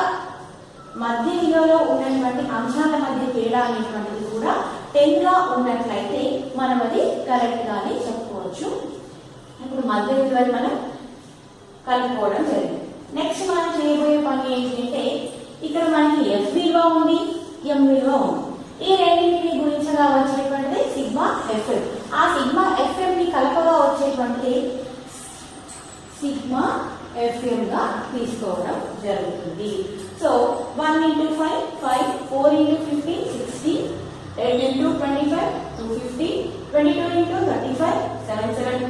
మధ్య విలువలో ఉన్నటువంటి అంశాల మధ్య తేడా అనేటువంటిది కూడా 10 గా ఉన్నట్లయితే మనం అది కరెక్ట్ గానే చెప్పుకోవచ్చు. ఇప్పుడు మధ్య విలువలు మనం కలుపుకోవడం జరిగింది. నెక్స్ట్ మనం చేయబోయే పని ఏంటంటే ఇక్కడ మనకి f విలువ ఉంది, m విలువ ఉంది. ఈ రెండింటిని గుణించగా వచ్చేటువంటిది సిగ్మా fm. ఆ సిగ్మా fm ని కలపగా వచ్చేటువంటిది సిగ్మా fm గా తీసుకోవడం జరుగుతుంది. So 1 into 5 5 4 into 15 60 8 into 25 250 22 into 35 77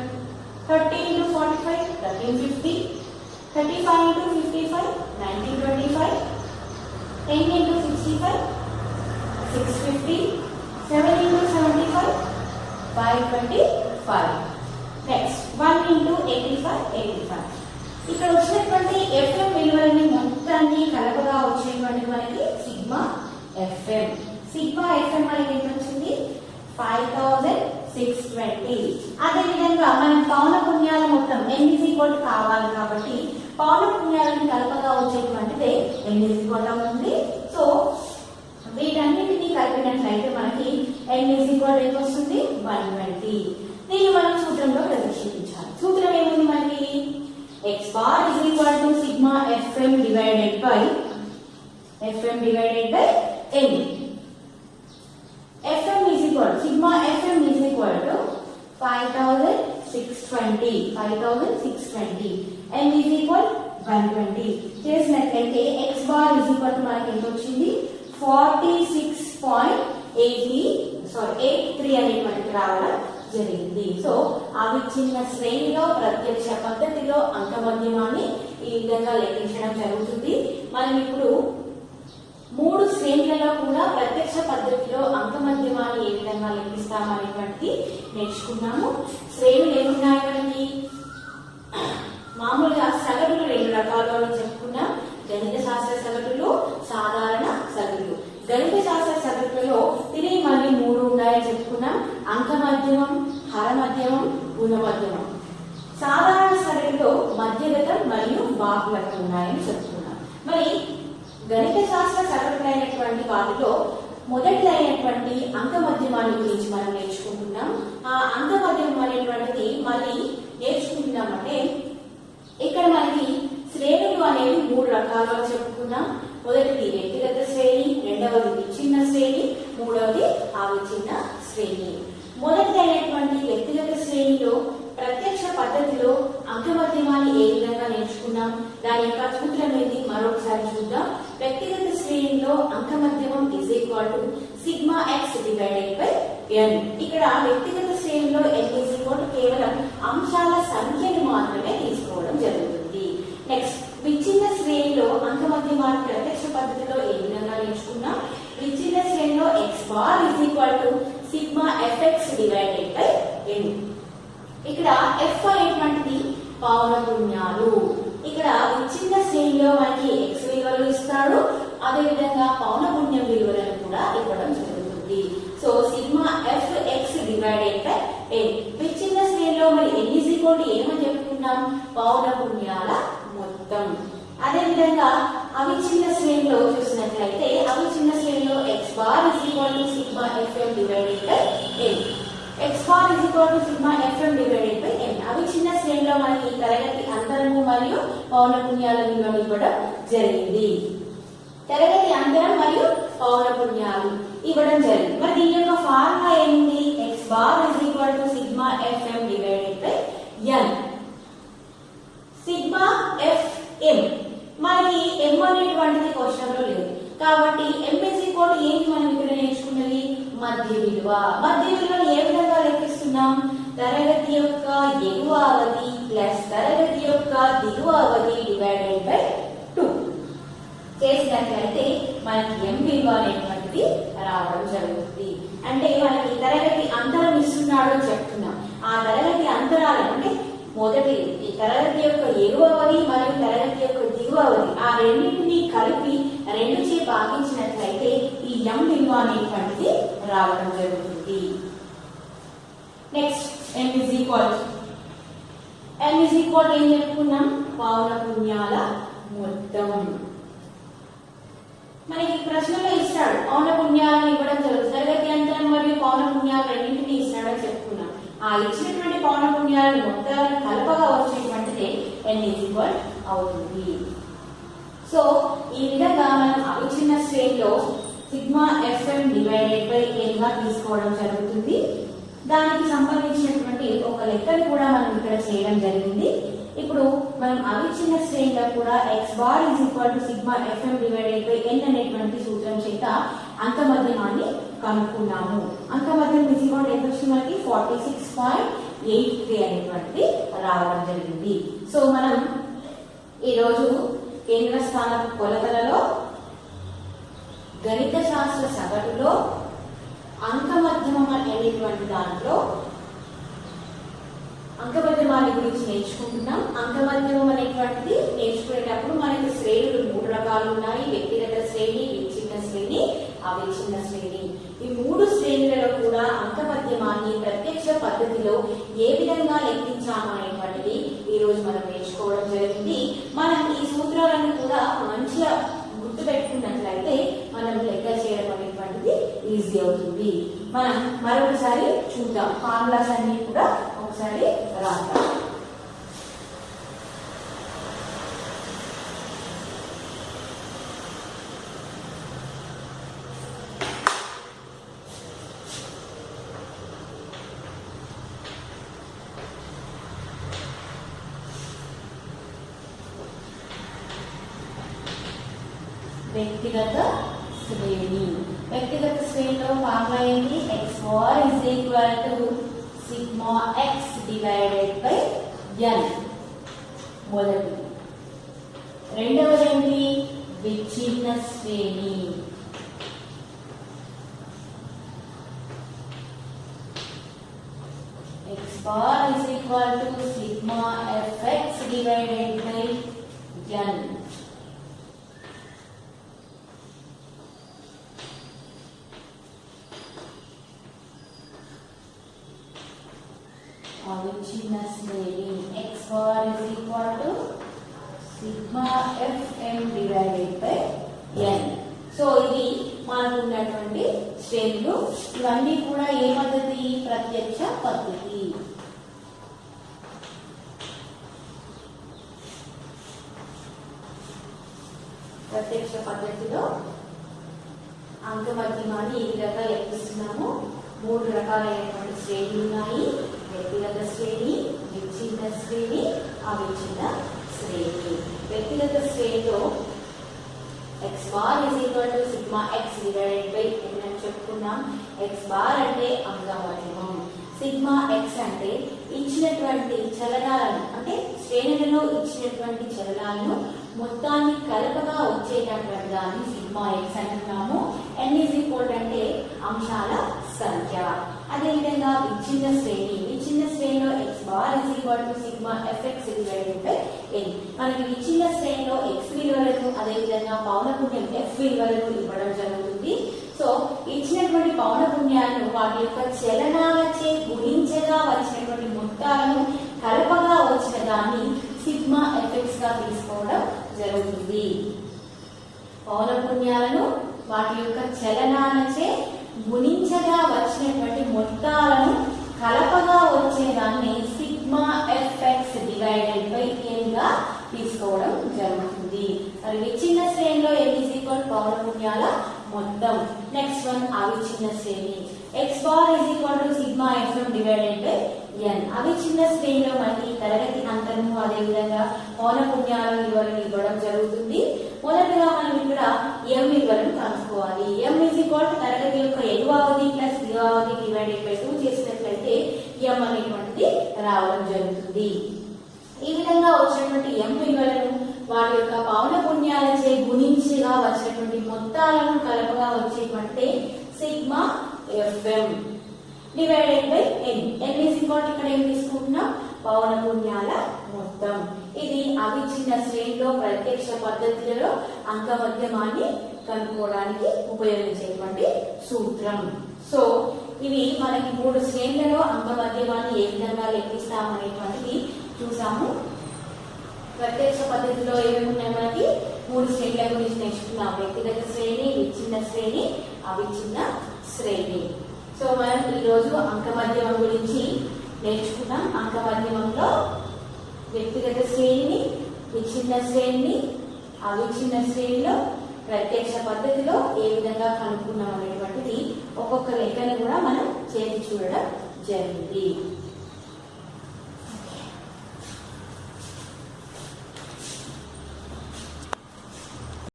30 into 45 1350 35 into 55 1925 10 into 65 650 7 into 75 525. Next 1 into 85 85. ఇక్కడ వచ్చినటువంటి fm విలువలని మొత్తాన్ని కలపగా వచ్చేటువంటి మనకి సిగ్మా fm. సిగ్మా fm మనకి ఎంత వచ్చింది 5620. అదే విధంగా మనం పౌన పుణ్యాల మొత్తం n కావాలి కాబట్టి పౌన పుణ్యాలను కలపగా వచ్చేటువంటిదే n ఉంది. సో వీటన్నిటిని కలిపినట్లయితే మనకి n ఎంత వస్తుంది 120. దీన్ని మనం సూత్రంలో ప్రదర్శించాలి. సూత్రం ఏముంది మనకి x bar is equal to sigma fm divided by n. fm is equal sigma fm is equal to 5620 n is equal 120. చేసినట్లయితే x bar is equal to మనకి ఎంత వచ్చింది 83 అనేటువంటి రావడం జరిగింది. సో అవిచ్ఛిన్న శ్రేణిలో ప్రత్యక్ష పద్ధతిలో అంకమధ్యమాన్ని ఈ విధంగా లెక్కించడం జరుగుతుంది. మనం ఇప్పుడు 3 శ్రేణులలో కూడా ప్రత్యక్ష పద్ధతిలో అంకమధ్యమాన్ని ఏ విధంగా లెక్కిస్తామనేటువంటిది నేర్చుకున్నాము. శ్రేణులు ఏమున్నాయి మనకి మామూలుగా సగటులు 2 రకాలలో చెప్పుకున్నాం. గణిత శాస్త్ర సగటులు, సాధారణ సగటులు. గణిత శాస్త్ర సగటులలో తిరిగి మళ్ళీ 3 ఉన్నాయని చెప్పుకున్నాం. అంకమధ్యమం, హరమధ్యమం, గుణమధ్యమం. సాధారణ సగటులో మధ్యగతం మరియు బాహుళకం ఉన్నాయని చెప్పుకున్నాం. మరి గణిత శాస్త్ర సగటులైనటువంటి వాటిలో మొదటిదైనటువంటి అంకమధ్యమాన్ని గురించి మనం నేర్చుకుంటున్నాం. ఆ అంకమధ్యమం అనేటువంటిది మళ్ళీ నేర్చుకుంటున్నామంటే ఇక్కడ మనకి శ్రేణులు అనేవి 3 రకాలుగా చెప్పుకున్నాం. మొదటిది వ్యక్తిగత శ్రేణి, రెండవది విచ్ఛిన్న శ్రేణి, మూడవది అవిచ్ఛిన్న శ్రేణి. మొదటిదైనటువంటి వ్యక్తిగత శ్రేణిలో ప్రత్యక్ష పద్ధతిలో అంకమధ్యమాన్ని ఏ విధంగా నేర్చుకున్నాం, దాని యొక్క సూత్రం ఏంటి మరొకసారి చూద్దాం. వ్యక్తిగత శ్రేణిలో అంకమధ్యమం is equal to sigma x divided by n. ఇక్కడ వ్యక్తిగత శ్రేణిలో n ఇజ్ ఈక్వల్ టు కేవలం అంశాల సంఖ్యను మాత్రమే తీసుకోవడం జరుగుతుంది. నెక్స్ట్ విచ్ఛిన్న శ్రేణిలో అంకమధ్యమాన్ని ప్రత్యక్ష పద్ధతిలో ఏ విధంగా నేర్చుకున్నాం. విచ్ఛిన్న శ్రేణిలో x bar is equal to sigma fx divided by n. ఇక్కడ f అనేటువంటిది పౌన పుణ్యాలు. ఇక్కడ విచ్ఛిన్న శ్రేణిలో మనకి x విలువలు ఇస్తాడు, అదే విధంగా పౌన పుణ్యం విలువలను కూడా ఇవ్వడం జరుగుతుంది. So sigma fx divided by n. విచ్ఛిన్న శ్రేణిలో మరి n ఇజ్ ఈక్వల్ టు ఏమని చెప్పుకున్నాం పౌన పుణ్యాల మొత్తం. అదే విధంగా అవిచ్ఛిన్న శ్రేణిలో చూసినట్లయితే అవిచ్ఛిన్న శ్రేణిలో x bar is equal to sigma fm divided by n. x bar is equal to sigma fm divided by n. అవిచ్ఛిన్న శ్రేణిలో మనకి తరగతి అంతరము మరియు పౌన పుణ్యాల విలువలు ఇవ్వడం జరిగింది. తరగతి అంతరం మరియు పౌన పుణ్యాలు ఇవ్వడం జరిగింది. మరి దీని యొక్క ఫార్ములా ఏంటి x bar is equal to sigma fm divided by n. Sigma fm మనకి m అనేటువంటిది క్వశ్చన్ లో లేదు కాబట్టి m ఇజ్ ఈక్వల్ టు ఏంటి మనం ఇక్కడ నేర్చుకున్నది మధ్య విలువ. మధ్య విలువను ఏ విధంగా లెక్కిస్తున్నాం తరగతి యొక్క ఎగువ అవధి ప్లస్ తరగతి యొక్క దిగువ అవధి డివైడెడ్ బై 2 చేసినట్లయితే మనకి m విలువ అనేటువంటిది రావడం జరుగుతుంది. అంటే మనకి తరగతి అంతరం ఇస్తున్నాడు అని చెప్తున్నాం. ఆ తరగతి అంతరాలు అంటే మొదటి ఈ తరగతి యొక్క ఎగువ అవధి మరియు తరగతి యొక్క దిగువ అవధి ఆ రెండింటిని కలిపి 2 చే భాగించినట్లయితే ఈ m విలువ అనేటువంటిది రావడం జరుగుతుంది. నెక్స్ట్ n is equal ఏం చెప్పుకున్నాం? పౌనఃపున్యాల మొత్తం. మనకి ప్రశ్నలో ఇస్తాడు పౌనఃపున్యాలను ఇవ్వడం జరుగుతుంది. తరగతి అంతరం మరియు పౌనఃపున్యాలు రెండింటినీ ఇస్తాడని చెప్పుకున్నాం. ఆ ఇచ్చినటువంటి పౌనఃపున్యాల మొత్తాలను కలపగా వచ్చేటువంటిదే n is equal అవుతుంది. సో ఈ విధంగా మనం అవిచ్ఛిన్న శ్రేణిలో sigma fm divided by n గా తీసుకోవడం జరుగుతుంది. దానికి సంబంధించినటువంటి ఒక లెక్కను కూడా మనం ఇక్కడ చేయడం జరిగింది. ఇప్పుడు మనం అవిచ్ఛిన్న శ్రేణిలో కూడా x bar is equal to sigma fm divided by n అనేటువంటి సూత్రం చేత అంకమధ్యమాన్ని కనుక్కున్నాము. అంకమధ్యం ఈజ్ ఈక్వల్ టు ఎంత వచ్చింది మనకి 46.83 అనేటువంటిది రావడం జరిగింది. సో మనం ఈరోజు కేంద్ర స్థానం కొలతలలో గణిత శాస్త్ర సగటులో అంకమధ్యమం అనేటువంటి దాంట్లో అంకమధ్యమాన్ని గురించి నేర్చుకుంటున్నాం. అంకమధ్యమం అనేటువంటిది నేర్చుకునేటప్పుడు మనకి శ్రేణులు 3 రకాలు ఉన్నాయి. వ్యక్తిగత శ్రేణి, విచ్ఛిన్న శ్రేణి, అవిచ్ఛిన్న శ్రేణి. ఈ 3 శ్రేణులలో కూడా అంకమధ్యమాన్ని ప్రత్యక్ష పద్ధతిలో ఏ విధంగా లెక్కించాము అనేటువంటిది ఈ రోజు మనం నేర్చుకోవడం జరిగింది. మనం ఈ సూత్రాలను కూడా మంచిగా గుర్తు పెట్టుకున్నట్లయితే మనం లెక్క చేయడం అనేటువంటిది ఈజీ అవుతుంది. మనం మరొకసారి చూద్దాం. ఫార్ములాస్ అన్ని కూడా ఒకసారి రాద్దాం. వ్యక్తిగత శ్రేణి. వ్యక్తిగత శ్రేణిలో ఫార్ములా ఏంటి? x bar is equal to sigma x divided by n. మొదటిది. రెండవది ఏంటి? విచ్ఛిన్న శ్రేణి. x bar is equal to sigma fx divided by n. అవిచ్ఛిన్న శ్రేణి x bar is equal to sigma fm divided by n. So ఇది మనకు ఉన్నటువంటి శ్రేణులు. ఇవన్నీ కూడా ఏ పద్ధతి? ప్రత్యక్ష పద్ధతి. ప్రత్యక్ష పద్ధతిలో అంకమధ్యమాన్ని ఈ విధంగా లెక్కిస్తున్నాము. 3 రకాలైనటువంటి శ్రేణులు ఉన్నాయి. వ్యక్తిగత శ్రేణి, విచ్ఛిన్న శ్రేణి, అవిచ్ఛిన్న శ్రేణి. వ్యక్తిగత శ్రేణిలో x bar is equal to sigma x divided by n అని చెప్పుకున్నాం. x బార్ అంటే అంకమధ్యమం, సిగ్మా x అంటే ఇచ్చినటువంటి చలనాలను, అంటే శ్రేణులలో ఇచ్చినటువంటి చలనాలను మొత్తాన్ని కలపగా వచ్చేటటువంటి దాన్ని సిగ్మా x అంటున్నాము. n ఇస్ ఈక్వల్ అంటే అంశాల సంఖ్య. అదేవిధంగా విచ్ఛిన్న శ్రేణి. విచ్ఛిన్న శ్రేణిలో x bar is equal to sigma fx divided by n. మనకి విచ్ఛిన్న శ్రేణిలో x విలువలను అదేవిధంగా పౌనఃపున్యం f విలువలను ఇవ్వడం జరుగుతుంది. సో ఇచ్చినటువంటి పౌనఃపున్యాలను వాటి యొక్క చలనాలచే గుణించగా వచ్చినటువంటి మొత్తాలను కలపగా వచ్చిన దాన్ని సిగ్మా fx గా తీసుకోవడం జరుగుతుంది. పౌనఃపున్యాలను వాటి యొక్క చలనాలచే గుణించగా వచ్చినటువంటి మొత్తాలను కలపగా వచ్చేదాన్ని sigma fx divided by n గా తీసుకోవడం జరుగుతుంది. మరి విచ్ఛిన్న శ్రేణిలో n is equal పౌనఃపున్యాల మొత్తం. నెక్స్ట్ వన్ అవిచ్ఛిన్న శ్రేణి. x bar is equal to sigma fm divided by n. అవిచ్ఛిన్న శ్రేణిలో మనకి తరగతి అంతరము అదేవిధంగా పౌనఃపున్యాల విలువలను ఇవ్వడం జరుగుతుంది. మొదటగా మనం ఇక్కడ m విలువలను కనుక్కోవాలి. m is equal to తరగతి యొక్క ఎగువ అవధి ప్లస్ దిగువ అవధి డివైడెడ్ బై 2 చేసినట్లయితే m అనేటువంటిది రావడం జరుగుతుంది. ఈ విధంగా వచ్చినటువంటి m విలువలను వాటి యొక్క పౌనఃపున్యాలచే గుణించిగా వచ్చినటువంటి మొత్తాలను కలపగా వచ్చేటువంటి sigma fm divided by n. n is equal ఇక్కడ ఏం తీసుకుంటున్నాం? పౌనఃపున్యాల మొత్తం. ఇది అవిచ్ఛిన్న శ్రేణిలో ప్రత్యక్ష పద్ధతులలో అంకమధ్యమాన్ని కనుక్కోవడానికి ఉపయోగించేటువంటి సూత్రం. సో ఇవి మనకి 3 శ్రేణులలో అంకమధ్యమాన్ని ఏ విధంగా లెక్కిస్తామనేటువంటిది చూసాము. ప్రత్యక్ష పద్ధతిలో ఏమేమి ఉన్నాయి, మనకి 3 శ్రేణుల గురించి నేర్చుకున్నాం. వ్యక్తిగత శ్రేణి, విచ్ఛిన్న శ్రేణి, అవిచ్ఛిన్న శ్రేణి. సో మనం ఈరోజు అంకమధ్యమం గురించి నేర్చుకున్నాం. అంకమధ్యమంలో వ్యక్తిగత శ్రేణిని, విచ్ఛిన్న శ్రేణిని, అవిచ్ఛిన్న శ్రేణిలో ప్రత్యక్ష పద్ధతిలో ఏ విధంగా కనుక్కున్నాం అనేటువంటిది ఒక్కొక్క లెక్కని కూడా మనం చేసి చూడడం జరిగింది.